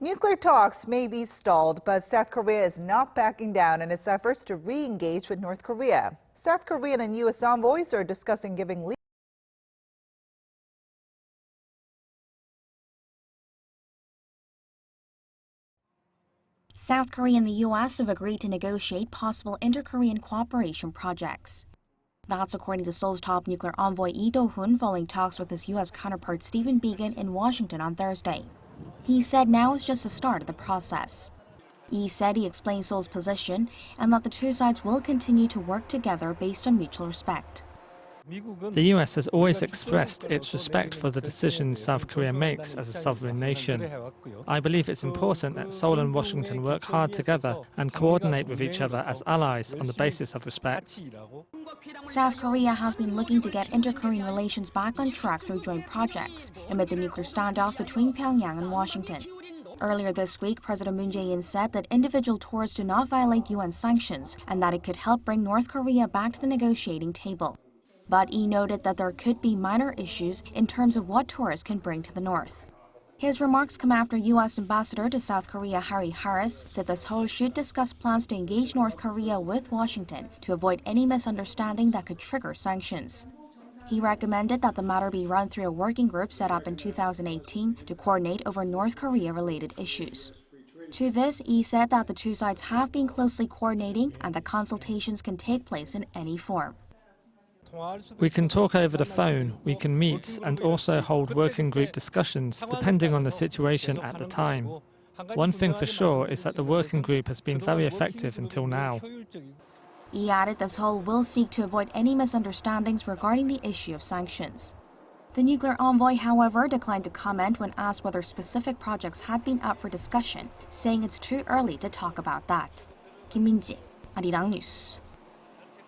Nuclear talks may be stalled, but South Korea is not backing down in its efforts to re-engage with North Korea. South Korean and U.S. envoys are discussing giving South Korea and the U.S. have agreed to negotiate possible inter-Korean cooperation projects. That's according to Seoul's top nuclear envoy Lee Do-hoon following talks with his U.S. counterpart Stephen Biegun in Washington on Thursday. He said now is just the start of the process. Lee said he explained Seoul's position and that the two sides will continue to work together based on mutual respect. The U.S. has always expressed its respect for the decisions South Korea makes as a sovereign nation. I believe it's important that Seoul and Washington work hard together and coordinate with each other as allies on the basis of respect. South Korea has been looking to get inter-Korean relations back on track through joint projects amid the nuclear standoff between Pyongyang and Washington. Earlier this week, President Moon Jae-in said that individual tours do not violate UN sanctions and that it could help bring North Korea back to the negotiating table. But Lee noted that there could be minor issues in terms of what tourists can bring to the north. His remarks come after U.S. Ambassador to South Korea Harry Harris said that Seoul should discuss plans to engage North Korea with Washington to avoid any misunderstanding that could trigger sanctions. He recommended that the matter be run through a working group set up in 2018 to coordinate over North Korea-related issues. To this, Lee said that the two sides have been closely coordinating and that consultations can take place in any form. We can talk over the phone, we can meet and also hold working group discussions depending on the situation at the time. One thing for sure is that the working group has been very effective until now. He added that Seoul will seek to avoid any misunderstandings regarding the issue of sanctions. The nuclear envoy, however, declined to comment when asked whether specific projects had been up for discussion, saying it's too early to talk about that. Kim Min-ji, Arirang News.